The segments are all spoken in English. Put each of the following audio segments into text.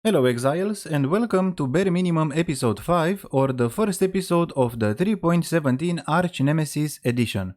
Hello Exiles and welcome to Bare Minimum episode 5 or the first episode of the 3.17 Arch Nemesis edition.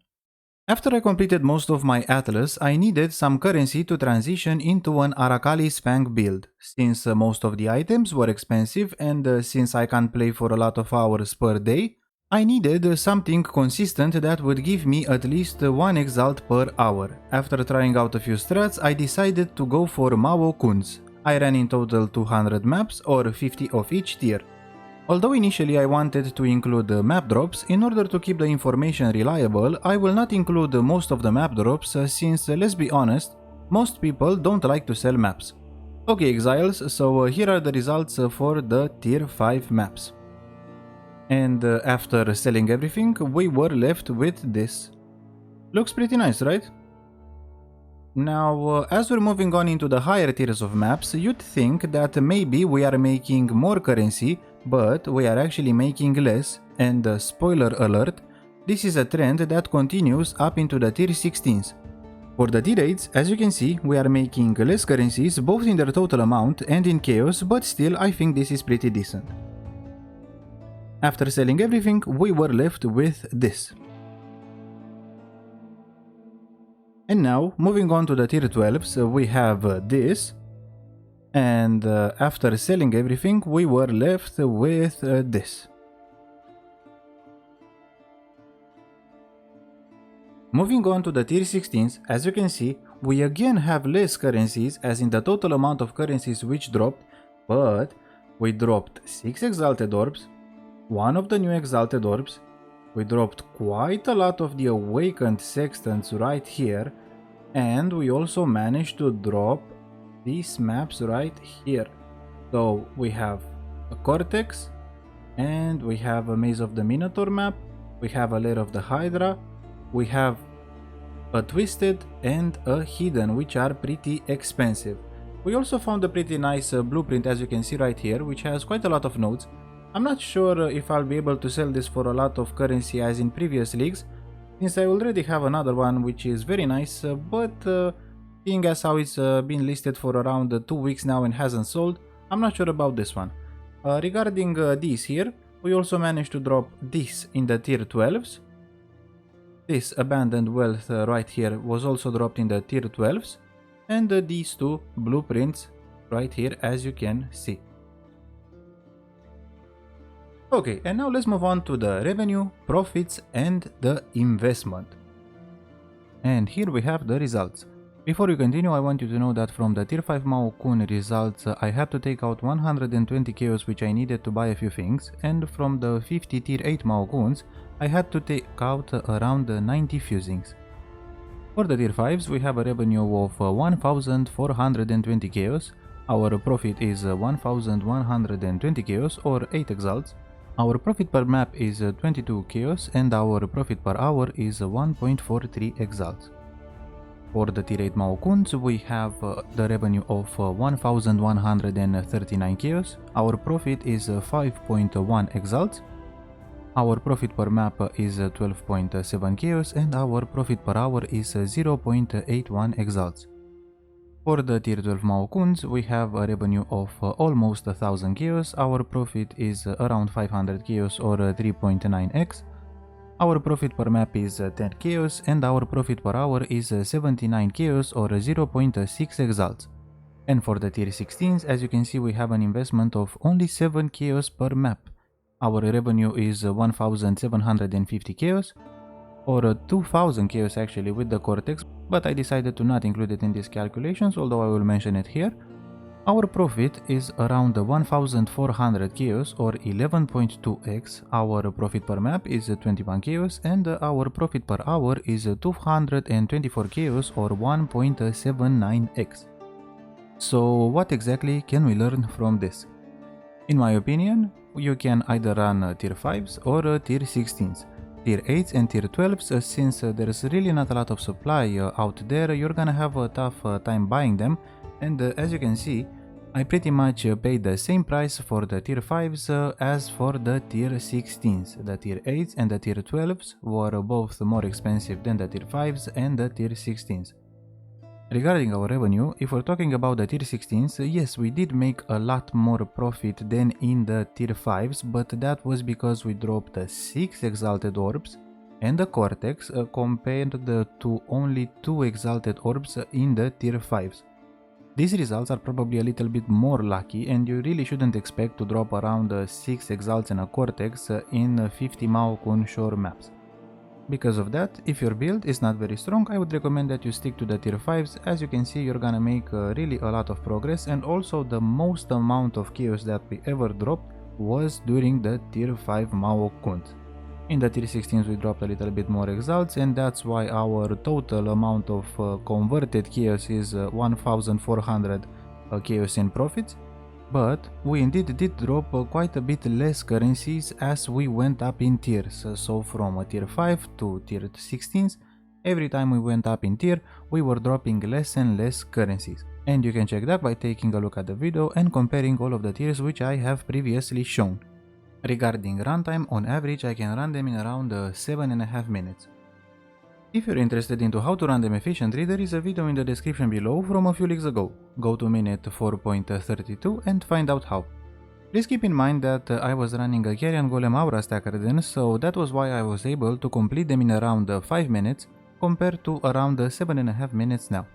After I completed most of my atlas, I needed some currency to transition into an Arakali Spank build, since most of the items were expensive and since I can't play for a lot of hours per day, I needed something consistent that would give me at least 1 exalt per hour. After trying out a few strats, I decided to go for Mao Kun's. I ran in total 200 maps or 50 of each tier. Although initially I wanted to include map drops, in order to keep the information reliable, I will not include most of the map drops since, let's be honest, most people don't like to sell maps. Okay Exiles, so here are the results for the tier 5 maps. And after selling everything, we were left with this. Looks pretty nice, right? Now, as we're moving on into the higher tiers of maps, you'd think that maybe we are making more currency, but we are actually making less, and spoiler alert, this is a trend that continues up into the tier 16s. For the tier 8s, as you can see, we are making less currencies both in their total amount and in chaos, but still I think this is pretty decent. After selling everything, we were left with this. And now, moving on to the tier 12s, we have this. And after selling everything, we were left with this. Moving on to the tier 16s, as you can see, we again have less currencies as in the total amount of currencies which dropped, but we dropped 6 exalted orbs, 1 of the new exalted orbs, we dropped quite a lot of the awakened sextants right here, and we also managed to drop these maps right here. So we have a Cortex, and we have a Maze of the Minotaur map, we have a Lair of the Hydra, we have a Twisted and a Hidden, which are pretty expensive. We also found a pretty nice blueprint, as you can see right here, which has quite a lot of nodes. I'm not sure if I'll be able to sell this for a lot of currency as in previous leagues, since I already have another one which is very nice, but seeing as how it's been listed for around 2 weeks now and hasn't sold, I'm not sure about this one. Regarding these here, we also managed to drop this in the tier 12s. This Abandoned Wealth right here was also dropped in the tier 12s, and these two blueprints right here, as you can see. Okay, and now let's move on to the revenue, profits and the investment. And here we have the results. Before we continue, I want you to know that from the tier 5 Mao Kun results, I had to take out 120 chaos which I needed to buy a few things, and from the 50 tier 8 Mao Kuns, I had to take out around 90 fusings. For the tier 5s, we have a revenue of 1420 chaos, our profit is 1120 chaos or 8 exalts. Our profit per map is 22 chaos and our profit per hour is 1.43 exalts. For the tier 8 Mao Kuns, we have the revenue of 1139 chaos, our profit is 5.1 exalts, our profit per map is 12.7 chaos and our profit per hour is 0.81 exalts. For the tier 12 Mao Kuns, we have a revenue of almost 1000 chaos, our profit is around 500 chaos or 3.9x, our profit per map is 10 chaos and our profit per hour is 79 chaos or 0.6 exalts. And for the tier 16s, as you can see, we have an investment of only 7 chaos per map. Our revenue is 1750 chaos or 2000 chaos actually with the Cortex, but I decided to not include it in these calculations, although I will mention it here. Our profit is around 1400 chaos or 11.2x, our profit per map is 21 chaos and our profit per hour is 224 chaos or 1.79x. So what exactly can we learn from this? In my opinion, you can either run tier 5s or tier 16s. Tier 8s and tier 12s, since there's really not a lot of supply out there, you're gonna have a tough time buying them, and as you can see, I pretty much paid the same price for the tier 5s as for the tier 16s. The tier 8s and the tier 12s were both more expensive than the tier 5s and the tier 16s. Regarding our revenue, if we're talking about the tier 16s, yes, we did make a lot more profit than in the tier 5s, but that was because we dropped the 6 exalted orbs and the cortex compared to only 2 exalted orbs in the tier 5s. These results are probably a little bit more lucky, and you really shouldn't expect to drop around 6 exalts and a cortex in 50 Mao Kun shore maps. Because of that, if your build is not very strong, I would recommend that you stick to the tier 5s. As you can see, you're gonna make really a lot of progress, and also the most amount of chaos that we ever dropped was during the tier 5 Mao Kun. In the tier 16s we dropped a little bit more exalts, and that's why our total amount of converted chaos is 1400 chaos in profits. But we indeed did drop quite a bit less currencies as we went up in tiers, so from a tier 5 to tier 16s, every time we went up in tier, we were dropping less and less currencies. And you can check that by taking a look at the video and comparing all of the tiers which I have previously shown. Regarding runtime, on average I can run them in around 7.5 minutes. If you're interested into how to run them efficiently, there is a video in the description below from a few leagues ago. Go to minute 4.32 and find out how. Please keep in mind that I was running a Carrion Golem Aura stacker then, so that was why I was able to complete them in around 5 minutes compared to around 7.5 minutes now.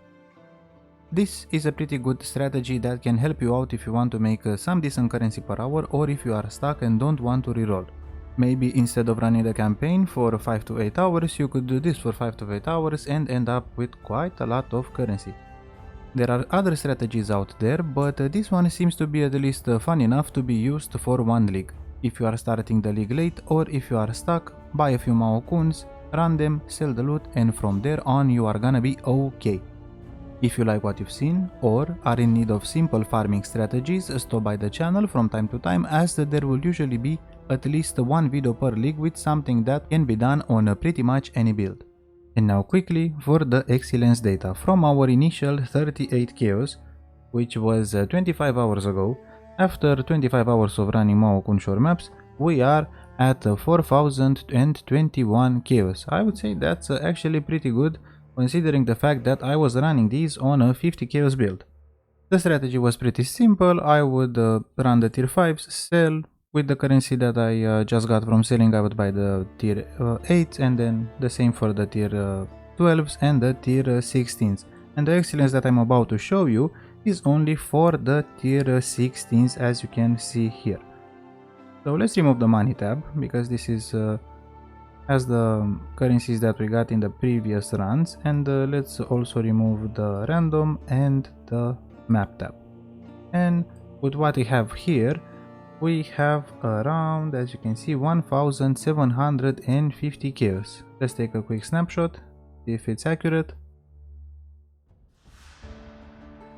This is a pretty good strategy that can help you out if you want to make some decent currency per hour, or if you are stuck and don't want to reroll. Maybe instead of running the campaign for 5 to 8 hours, you could do this for 5 to 8 hours and end up with quite a lot of currency. There are other strategies out there, but this one seems to be at least fun enough to be used for one league. If you are starting the league late, or if you are stuck, buy a few Mao Kuns, run them, sell the loot, and from there on you are gonna be okay. If you like what you've seen, or are in need of simple farming strategies, stop by the channel from time to time, as there will usually be at least one video per league with something that can be done on pretty much any build. And now quickly for the Exilence data. From our initial 38 chaos, which was 25 hours ago, after 25 hours of running Mao Kun shore maps, we are at 4021 chaos. I would say that's actually pretty good, considering the fact that I was running these on a 50 chaos build. The strategy was pretty simple. I would run the tier 5s, sell. With the currency that I just got from selling, I would buy the tier 8s, and then the same for the tier 12s and the tier 16s. And the excellence that I'm about to show you is only for the tier 16s, as you can see here. So let's remove the money tab, because this is has the currencies that we got in the previous runs, and let's also remove the random and the map tab. And with what we have here, we have around, as you can see, 1750 chaos. Let's take a quick snapshot, see if it's accurate.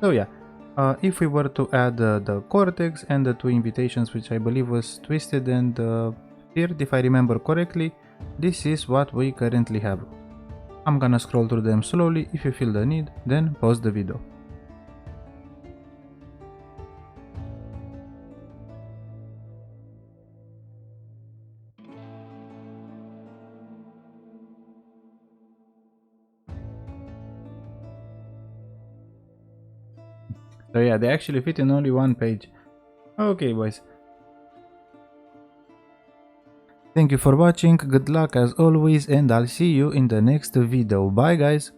So yeah, if we were to add the cortex and the 2 invitations, which I believe was twisted and feared, if I remember correctly, this is what we currently have. I'm gonna scroll through them slowly. If you feel the need, then pause the video. So yeah, they actually fit in only one page. Okay boys. Thank you for watching, good luck as always, and I'll see you in the next video. Bye guys!